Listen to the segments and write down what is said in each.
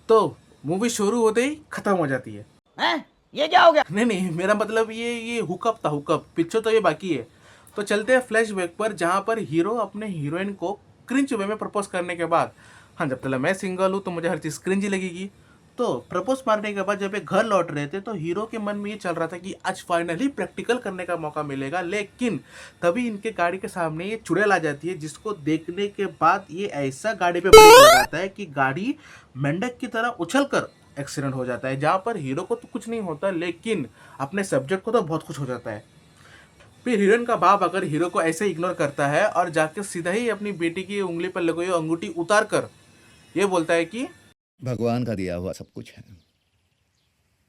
तो मूवी शुरू होते ही खत्म हो जाती है। हैं? ये क्या हो गया? नहीं नहीं, मेरा मतलब ये हुकअप था, हुकअप पिक्चर तो ये बाकी है। तो चलते हैं फ्लैशबैक पर, जहाँ पर हीरो अपने हीरोइन को क्रिंज वे में प्रपोज करने के बाद, हाँ जब तक मैं सिंगल हूँ तो मुझे हर चीज़ क्रिंज लगेगी। तो प्रपोज मारने के बाद जब ये घर लौट रहे थे तो हीरो के मन में ये चल रहा था कि आज फाइनली प्रैक्टिकल करने का मौका मिलेगा, लेकिन तभी इनके गाड़ी के सामने ये चुड़ैल आ जाती है, जिसको देखने के बाद ये ऐसा गाड़ी पे ब्रेक लगाता है कि गाड़ी मेंढक की तरह उछल कर एक्सीडेंट हो जाता है, जहाँ पर हीरो को तो कुछ नहीं होता लेकिन अपने सब्जेक्ट को तो बहुत कुछ हो जाता है। फिर हीरोइन का बाप अगर हीरो को ऐसे इग्नोर करता है और जाकर सीधा ही अपनी बेटी की उंगली पर लगी हुई अंगूठी उतार कर ये बोलता है कि भगवान का दिया हुआ सब कुछ है,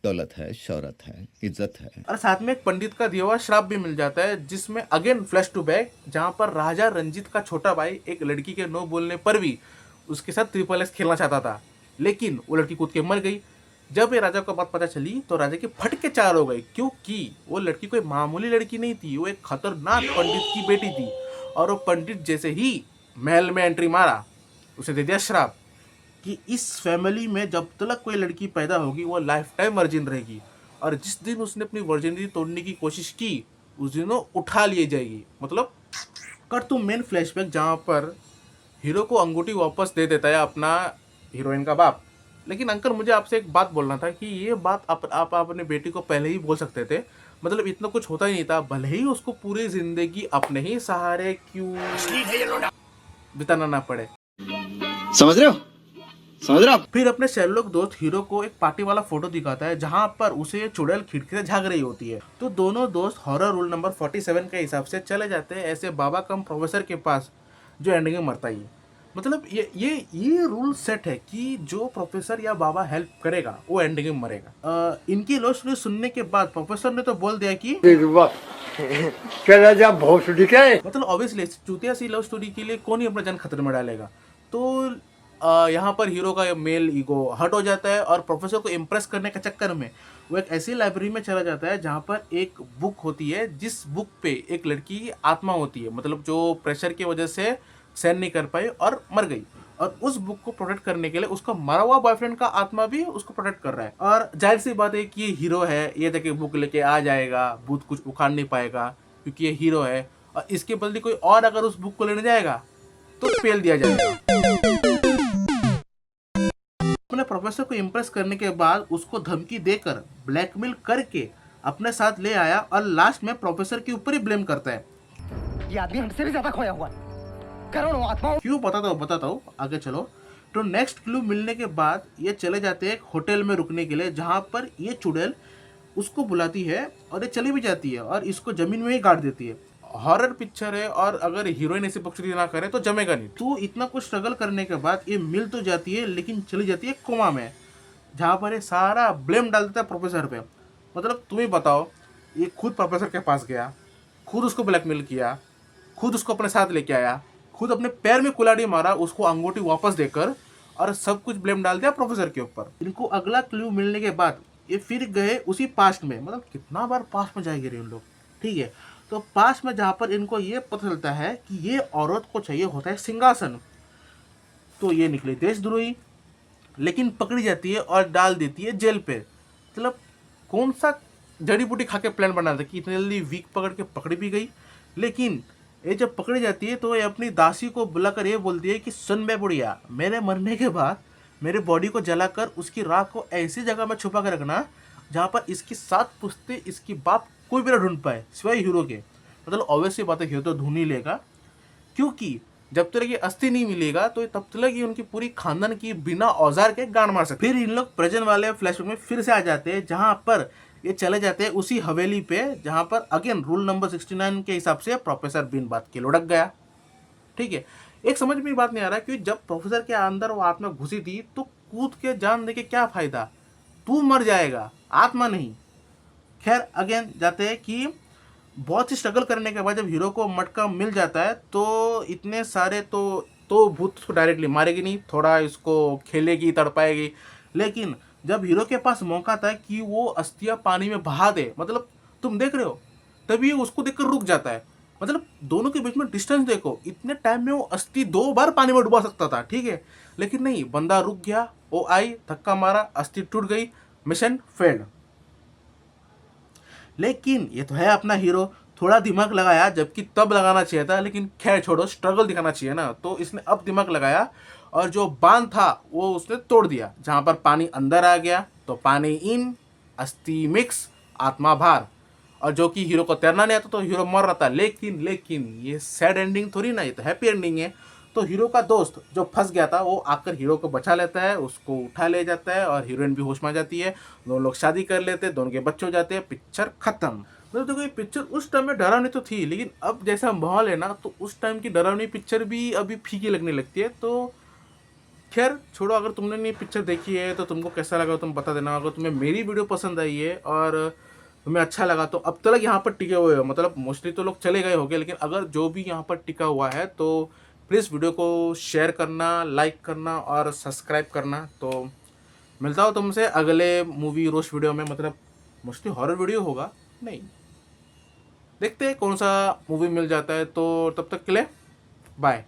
दौलत है, शौहरत है, इज्जत है। और साथ में एक पंडित का दिया हुआ श्राप भी मिल जाता है, जिसमें अगेन फ्लैश टू बैक, जहाँ पर राजा रंजीत का छोटा भाई एक लड़की के नो बोलने पर भी उसके साथ ट्रिपल एक्स खेलना चाहता था, लेकिन वो लड़की कूद के मर गई। जब ये राजा को बात पता चली तो राजा के फटके चार हो गए, क्योंकि वो लड़की कोई मामूली लड़की नहीं थी, वो एक खतरनाक पंडित की बेटी थी। और वो पंडित जैसे ही महल में एंट्री मारा, उसे दे दिया श्राप कि इस फैमिली में जब तक कोई लड़की पैदा होगी वो लाइफ टाइम वर्जिन रहेगी, और जिस दिन उसने अपनी वर्जिनिटी तोड़ने की कोशिश की उस दिन वो उठा लिए जाएगी। मतलब कर तुम मेन फ्लैशबैक, जहाँ पर हीरो को अंगूठी वापस दे देता है अपना हीरोइन का बाप। लेकिन अंकल, मुझे आपसे एक बात बोलना था कि ये बात आप अपने बेटी को पहले ही बोल सकते थे, मतलब इतना कुछ होता ही नहीं था, भले ही उसको पूरी जिंदगी अपने ही सहारे क्यों बिताना ना पड़े। समझ रहे हो? समझ रहे हो? फिर अपने शेरलॉक दोस्त हीरो को एक पार्टी वाला फोटो दिखाता है, जहां पर उसे ये चुड़ैल खिड़की से झांक रही होती है। तो दोनों दोस्त हॉरर रूल नंबर 47 के हिसाब से चले जाते हैं ऐसे बाबा कम प्रोफेसर के पास, जो एंडिंग में मरता ही है। मतलब ये रूल सेट है कि जो प्रोफेसर या बाबा हेल्प करेगा वो एंडिंग में मरेगा। इनकी लव स्टोरी सुनने के बाद प्रोफेसर ने तो बोल दिया कि चला जा भोसड़ी के। मतलब ऑब्वियसली चूतिया सी लव स्टोरी के लिए कौन ही अपना जान खतरे में डालेगा। तो यहाँ पर हीरो का मेल ईगो हर्ट हो जाता है और प्रोफेसर को इम्प्रेस करने के चक्कर में वो एक ऐसी लाइब्रेरी में चला जाता है जहाँ पर एक बुक होती है, जिस बुक पे एक लड़की की आत्मा होती है, मतलब जो प्रेशर की वजह से सहन नहीं कर पाई और मर गई। और उस बुक को प्रोटेक्ट करने के लिए उसका मरा हुआ बॉयफ्रेंड का आत्मा भी उसको प्रोटेक्ट कर रहा है। और जाहिर सी बात है कि ये हीरो है, ये देखिए बुक लेके आ जाएगा, भूत कुछ उखाड़ नहीं पाएगा क्योंकि ये हीरो है। और इसके बदले कोई और अगर उस बुक को लेने जाएगा तो पेल दिया जाएगा। अपने प्रोफेसर को इम्प्रेस करने के बाद उसको धमकी देकर ब्लैकमेल करके अपने साथ ले आया और लास्ट में प्रोफेसर के ऊपर ही ब्लेम करता है। ये आदमी हमसे भी ज्यादा खोया हुआ है। करोड़ों आत्माओं क्यों बताता हूँ आगे चलो। तो नेक्स्ट क्लू मिलने के बाद ये चले जाते हैं एक होटल में रुकने के लिए, जहाँ पर ये चुड़ैल उसको बुलाती है और ये चली भी जाती है और इसको जमीन में ही गाड़ देती है। हॉरर पिक्चर है और अगर हीरोइन ऐसी बकचोदी ना करे तो जमेगा नहीं। तो इतना कुछ स्ट्रगल करने के बाद ये मिल तो जाती है लेकिन चली जाती है कोमा में, जहाँ पर ये सारा ब्लेम डाल देता है प्रोफेसर पे। मतलब तुम ही बताओ, ये खुद प्रोफेसर के पास गया, खुद उसको ब्लैकमेल किया, खुद उसको अपने साथ लेके आया, खुद अपने पैर में कुल्हाड़ी मारा उसको अंगूठी वापस देकर, और सब कुछ ब्लेम डाल दिया प्रोफेसर के ऊपर। इनको अगला क्लू मिलने के बाद ये फिर गए उसी पास्ट में, मतलब कितना बार पास्ट में जाएंगे इन लोग, ठीक है। तो पास्ट में जहाँ पर इनको ये पता चलता है कि ये औरत को चाहिए होता है सिंहासन, तो ये निकली देशद्रोही, लेकिन पकड़ी जाती है और डाल देती है जेल पे। मतलब कौन सा जड़ी बूटी खा के प्लान बना था कि इतनी जल्दी वीक पकड़ के पकड़ी भी गई। लेकिन ये जब पकड़ी जाती है तो ये अपनी दासी को बुलाकर ये बोलती है कि सुन बे बुढ़िया, मेरे मरने के बाद मेरे बॉडी को जलाकर उसकी राख को ऐसी जगह में छुपा कर रखना जहाँ पर इसकी 7 पुश्ते इसकी बाप कोई भी ना ढूंढ पाए सिवाय हीरो के। मतलब ऑब्वियसली बात है, हीरो तो ढूंढ ही लेगा, क्योंकि जब तक ये अस्थि नहीं मिलेगा तो तब तक ये उनकी पूरी खानदान की बिना औजार के गांड मार सकते। फिर इन लोग प्रेजेंट वाले फ्लैशबैक में फिर से आ जाते हैं, जहाँ पर ये चले जाते हैं उसी हवेली पे जहाँ पर अगेन रूल नंबर 69 के हिसाब से प्रोफेसर बिन बात के लुढ़क गया, ठीक है। एक समझ में बात नहीं आ रहा कि जब प्रोफेसर के अंदर वो आत्मा घुसी थी तो कूद के जान दे के क्या फायदा, तू मर जाएगा आत्मा नहीं। खैर अगेन जाते हैं कि बहुत ही स्ट्रगल करने के बाद जब हीरो को मटका मिल जाता है तो इतने सारे तो भूत उसको डायरेक्टली मारेगी नहीं, थोड़ा इसको खेलेगी तड़पाएगी। लेकिन जब हीरो के पास मौका था कि वो अस्थियां पानी में बहा दे, मतलब तुम देख रहे हो, तभी उसको देखकर रुक जाता है। मतलब दोनों के बीच में डिस्टेंस देखो, इतने टाइम में वो अस्थि 2 बार पानी में डुबा सकता था, ठीक है। लेकिन नहीं, बंदा रुक गया, वो आई, धक्का मारा, अस्थि टूट गई, मिशन फेल्ड। लेकिन ये तो है अपना हीरो, थोड़ा दिमाग लगाया, जबकि तब लगाना चाहिए था, लेकिन खैर छोड़ो, स्ट्रगल दिखाना चाहिए ना, तो इसने अब दिमाग लगाया और जो बांध था वो उसने तोड़ दिया। जहां पर पानी अंदर आ गया तो पानी इन, अस्थि मिक्स, आत्मा बाहर। और जो कि हीरो को तैरना नहीं आता तो हीरो मर रहा था। लेकिन ये सैड एंडिंग थोड़ी ना, ये तो हैप्पी एंडिंग है। तो हीरो का दोस्त जो फंस गया था वो आकर हीरो को बचा लेता है, उसको उठा ले जाता है और हीरोइन भी होश में आ जाती है। दोनों लोग शादी कर लेते हैं, दोनों के बच्चे हो जाते हैं, पिक्चर खत्म। मतलब देखो, ये पिक्चर उस टाइम में डरावनी तो थी, लेकिन अब जैसा माहौल है ना, तो उस टाइम की डरावनी पिक्चर भी अभी फीकी लगने लगती है। तो खैर छोड़ो, अगर तुमने नहीं पिक्चर देखी है तो तुमको कैसा लगा तुम बता देना। अगर तुम्हें मेरी वीडियो पसंद आई है और तुम्हें अच्छा लगा तो अब तक यहाँ पर टिके हुए हो, मतलब मोस्टली तो लोग चले गए होंगे, लेकिन अगर जो भी यहाँ पर टिका हुआ है तो प्लीज़ वीडियो को शेयर करना, लाइक करना और सब्सक्राइब करना। तो मिलता हूँ तुमसे अगले मूवी रोस्ट वीडियो में, मतलब मोस्टली हॉरर वीडियो होगा, नहीं देखते हैं कौन सा मूवी मिल जाता है। तो तब तक के लिए बाय।